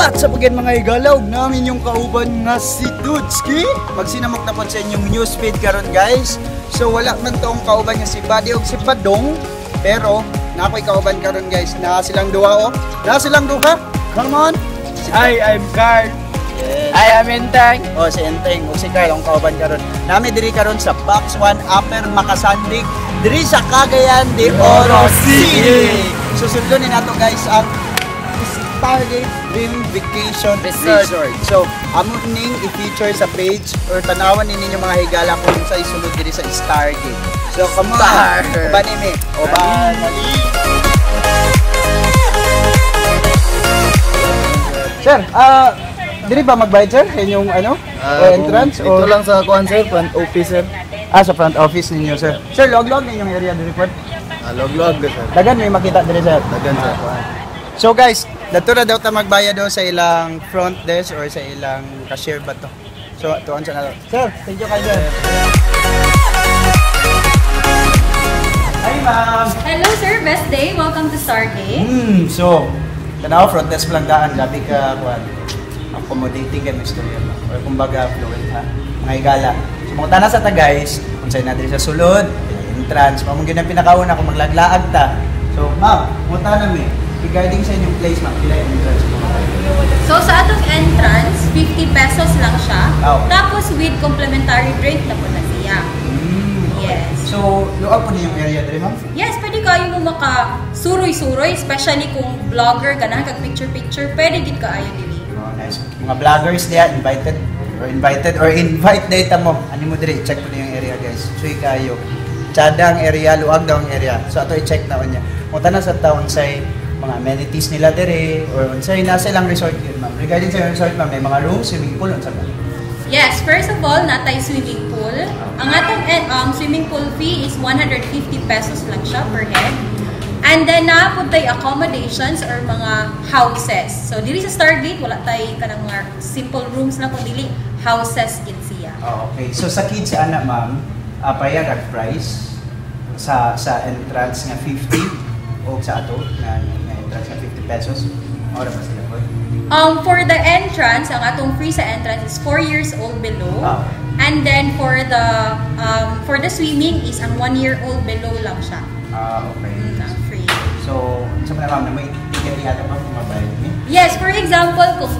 At sa pagyan mga igalaw, namin yung kauban nga si Dudski. Magsinamok na po sa inyong newsfeed karon guys. So wala man tong kauban nga si Buddy o si Padong. Pero, nakoy kauban karon guys. Na silang duha o. Na silang duha. Come on. Hi, I'm Carl. Yes. I am Enteng. O si Enteng o si Carl ang kauban karon. Nami diri karon sa Box 1 Upper Makasandig. Diri sa Cagayan de Oro City. Susundon ni nato guys ang Stargate Dream Vacation Resort. So, amo ning i-feature sa page or tanawan ninyo mga higala kung sa isulod diri sa Stargate. So, come on. Oban nimi. Oban. Sir, diri ba magbayad sir? Inyong ano? Entrance? Ito lang sa kuan sir, front office sir. Sa front office ninyo sir. Sir, log-log ninyong area diri po. Log-log sir. Dagan may makita diri sir. Dagan sir. So guys, dato na daw ta magbayad daw sa ilang front desk or sa ilang cashier ba to. So, tuon sa nato. Sir, thank you kayo sir. Hi ma'am. Hello sir, best day. Welcome to Stargate. So, tanaw front desk lang daan, gabi ka kuan. Accommodating ka istorya mo. Or kumbaga fluent ha. Mga higala. So, mga tanas sa ta guys, unsay na diri sa sulod, entrance, pamong gyud ang pinakauna kung maglaglaag ta. So, ma'am, muta na mi. Regarding sa inyong place, ma'am, pila yung entrance mo? So sa atong entrance, 50 pesos lang siya. Oh. Tapos with complimentary drink na po na siya. Yes. So, luwag po niyo yung area dito, ma'am? Yes, pwede kayo mo maka-suroy-suroy, especially kung vlogger ka na, kag-picture-picture, pwede gid kaayo dili. Oh, nice. Mga vloggers diya, invited or invite data mo. Ano mo diri, check po niyo yung area, guys. So, kayo. Tsada ang area, luwag daw ang area. So, ato i-check na niya. Kung tanan sa town say mga amenities nila dire or unsay nasa ilang resort yun, ma'am. Regarding sa resort, ma'am, may mga rooms, swimming pool, unsa ba? Yes, first of all, natay swimming pool. Ang atong swimming pool fee is 150 pesos lang siya per head. And then napuntay accommodations or mga houses. So dili sa Stargate wala tay kanang mga simple rooms lang kundi houses gid siya. Oh, okay. So sa kids ana, ma'am, payag ang price sa entrance nga 50 o sa ato nga entrance nga 50 pesos. Ora ba sila po? For the entrance, ang atong free sa entrance is 4 years old below. Oh. And then for the swimming is ang 1 year old below lang siya. Okay. Free. So, sa mga ma'am, na may ticket niya ito, ma'am, kung mabayad niya? Yes, for example, kung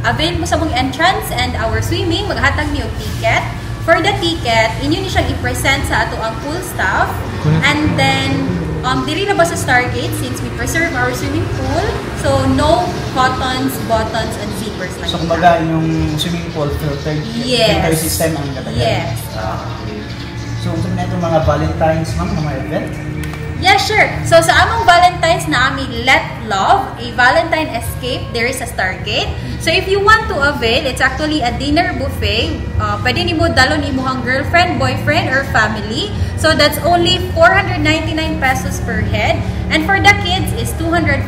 avail mo sa mong entrance and our swimming, maghatag niyo ticket. For the ticket, inyo ni siyang i-present sa ato ang pool staff. And then, dili na ba sa Stargate since we preserve our swimming pool, so no buttons, and zippers lang. So, kumbaga yung swimming pool filtered, filter system ang katagal? Yes. Okay. So, kung na itong mga Valentine's, ma'am, mga event? Yes, sure. So, sa among Valentine's na aming Let Love, a Valentine Escape, there is a Stargate. So, if you want to avail, it's actually a dinner buffet. Pwede ni mo dalon imuhang girlfriend, boyfriend, or family. So, that's only 499 pesos per head. And for the kids, is 249.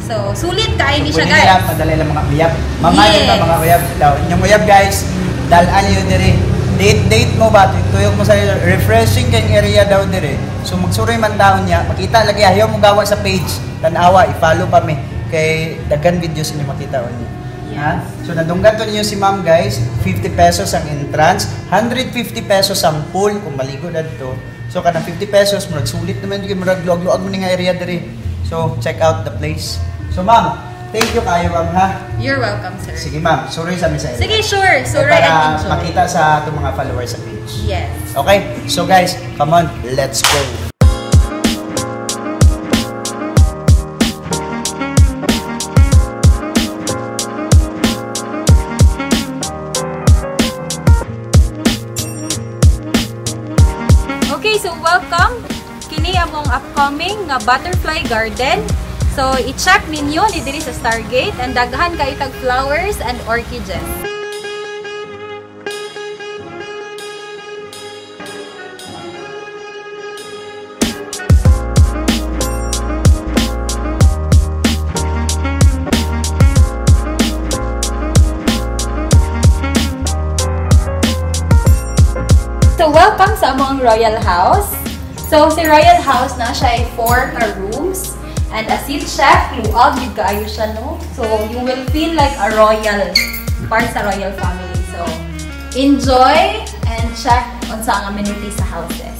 So, sulit kain ni siya, guys. Pwede nila padala lang mga uyab. Mamalit na mga uyab daw. Inyong uyab, guys, dalaan nyo diri. Date mo ba? Tuyok mo sa refreshing kang area daw dire. So magsuroy man daw niya, makita lagi ayaw mo gawa sa page. Tanawa, i-follow pa mi kay daghan videos niyo makita on niyo. Ha? So nadunggan to niyo si ma'am guys, 50 pesos ang entrance, 150 pesos ang pool kung maligo dito. So kanang 50 pesos murag sulit naman gyud murag luag-luag mo ni nga area dire. So check out the place. So ma'am, thank you kayo ma'am ha. You're welcome, sir. Sige ma'am, sorry sa amin sa area. Sige, sure. Sorry and enjoy. Makita sa itong mga followers sa page. Yes. Okay, so guys, come on, let's go. Okay, so welcome. Kini among upcoming nga Butterfly Garden. So, i-check ninyo ni diri sa Stargate and daghan kay tag flowers and orchids. So, welcome sa among Royal House. So, si Royal House na siya ay 4 ka rooms. And as if chef, luwag yung kaayo siya, no? So, you will feel like a royal, part sa royal family. So, enjoy and check on sa amenities sa houses.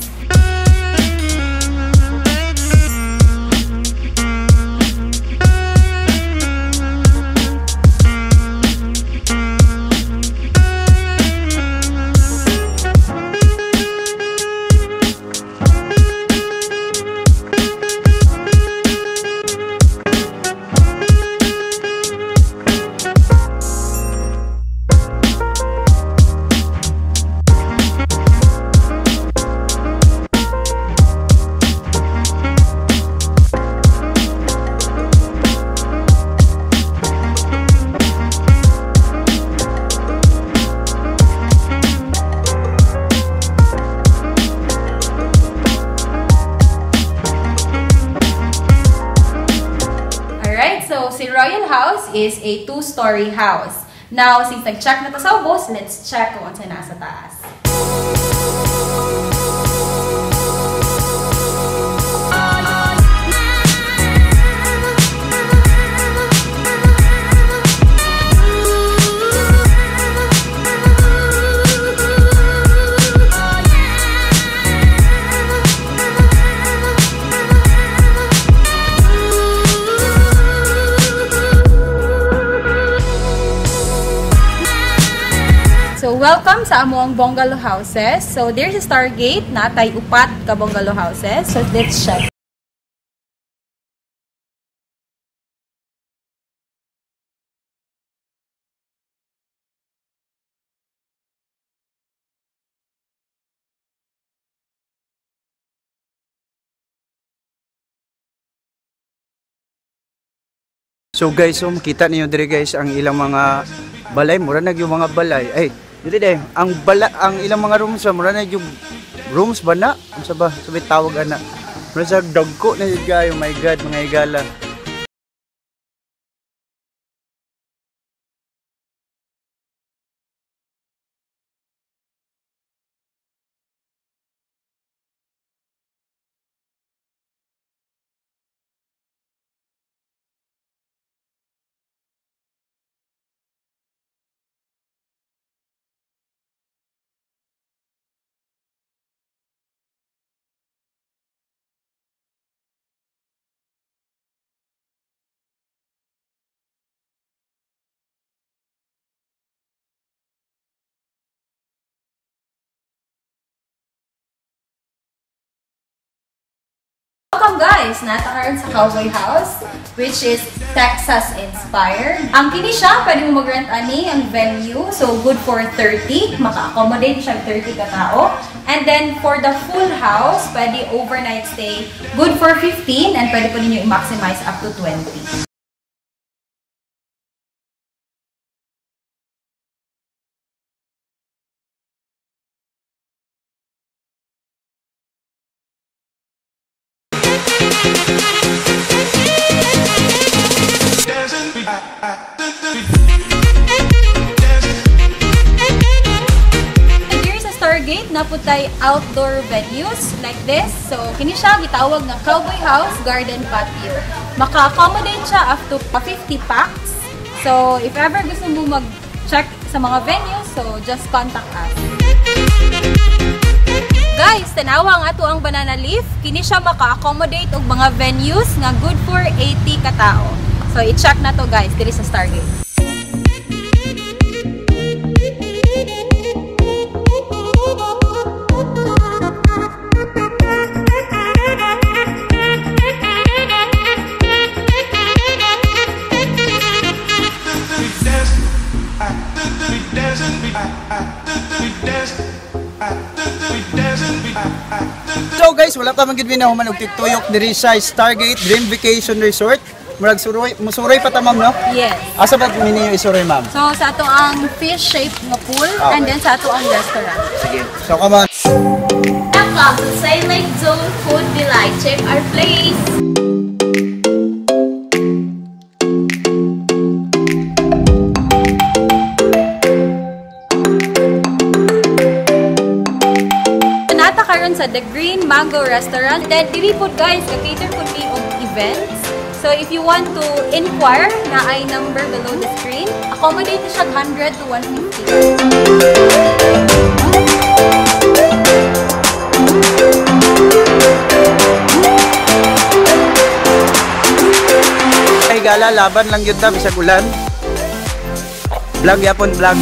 So, si Royal House is a 2-story house. Now, since nag-check na to sa ubos, let's check kung ano nasa taas. So, welcome sa among bungalow houses. So, there's a Stargate na tay upat ka bungalow houses. So, let's check. So guys, so makita niyo dire guys ang ilang mga balay, mura na yung mga balay. Ay, dili ang ilang mga rooms mura na yung rooms ba na? Ang sabi tawag ana. Mura sa dagko na yung guy, oh my god, mga igala. Welcome guys! Natakaroon sa Cowboy House, which is Texas-inspired. Ang kini siya, pwede mo mag-rent ani ang venue. So, good for 30. Maka-accommodate siya 30 katao. And then, for the full house, pwede overnight stay. Good for 15 and pwede po ninyo i-maximize up to 20. Stargate na putay outdoor venues like this. So, kini siya gitawag na Cowboy House Garden Patio. Maka-accommodate siya up to 50 packs. So, if ever gusto mo mag-check sa mga venues, so just contact us. Guys, tanawa nga to ang Banana Leaf. Kini siya maka-accommodate og mga venues nga good for 80 katao. So, i-check na to guys diri sa Stargate. So guys, wala pa man gid minahuman og tituyok diri sa Stargate Dream Vacation Resort. Murag musuroy pa ta ma'am, no? Yes. Asa ba ninyo isuroy ma'am? So sa ato ang fish shape nga pool and then sa ato ang restaurant. Sige. So come on. Welcome to Sail Lake Zone Food Delight. Check our place. Karon sa The Green Mango Restaurant. Then dili po guys, ka-cater po ni og events. So if you want to inquire, na ay number below the screen. Accommodate siya 100 to 150. Higala, laban lang yun ta, bisag ulan. Vlog yapon, vlog.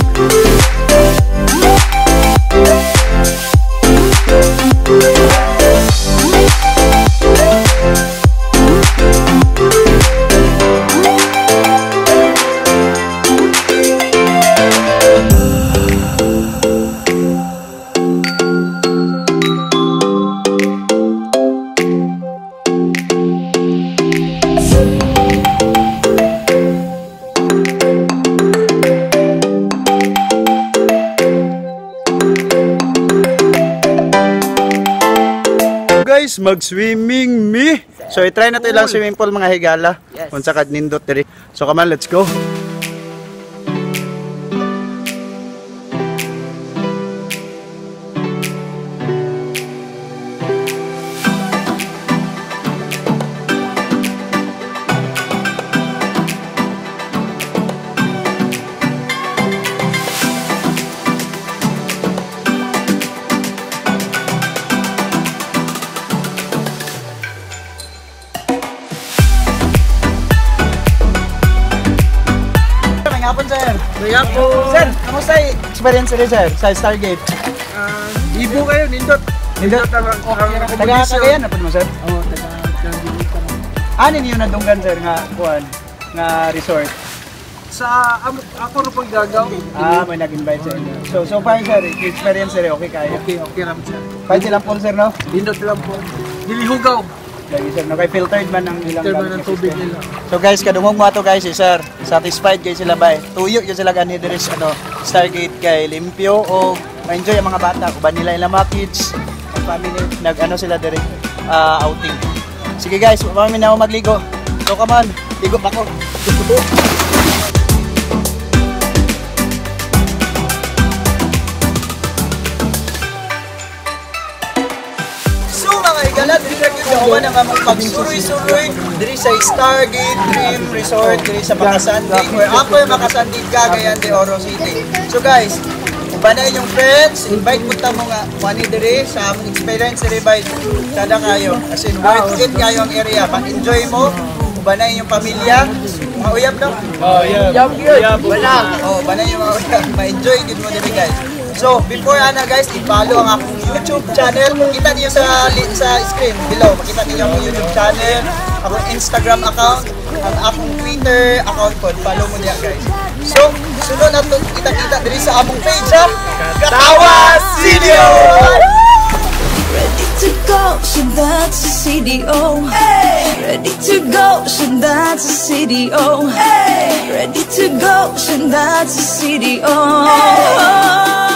Guys, mag-swimming me. So, i-try na ito ilang swimming pool mga higala. Yes. Kung sakad nindot diri. So, come on, let's go. Hapon, sir. Sir, kamusta yung experience rin, sir, sa Stargate? Ibo kayo, nindot. Nindot? Taga-Cagayan na po mo, sir? Oo, taga-Cagayan. Ano niyo nadunggan, sir, nga kuhan, nga resort? Sa ako rin pang gagaw. May nag-invite sa inyo. So far, sir, yung experience, sir, okay kayo? Okay ram sir. Kahit silang pool, sir, no? Nindot lang po. Dilihugaw. Lagi, sir, no? Kay filtered man ang ilang Filtered man ang tubig system. nila. So guys, kadungog mo ito guys, sir. Satisfied kayo sila ba? Tuyo yun sila gani diri sa Stargate kay limpyo o ma-enjoy ang mga bata. Kuba nila ilang mga kids, ang family, nag-ano sila diri outing. Sige guys, mamami na ako magligo. So come on, ligo pa ako. Diri na gyud ako nang among pagsuroy-suroy diri sa Stargate Dream Resort diri sa Makasandig where ako yung Makasandig Cagayan de Oro City. So guys, uban na inyong friends, invite mo ta mo nga money diri sa among experience diri by kada kayo. As in worth it kayo ang area, pa-enjoy mo. Uban na inyong pamilya, mga uyab daw. Oh, yeah. Uyab. Uban na yung mga uyab, ma-enjoy gid mo diri guys. So, before guys, i-follow ang akong YouTube channel. Makita niyo sa screen below. Makita niyo ang YouTube channel, akong Instagram account, ang akong Twitter account po. Follow mo niya guys. So, sunod na ito, kita-kita diri sa among page ha. Katawa Studio! Ready to go, so that's a CDO. Hey! Ready to go, so that's a CDO. Hey! Ready to go, so that's a CDO. Hey!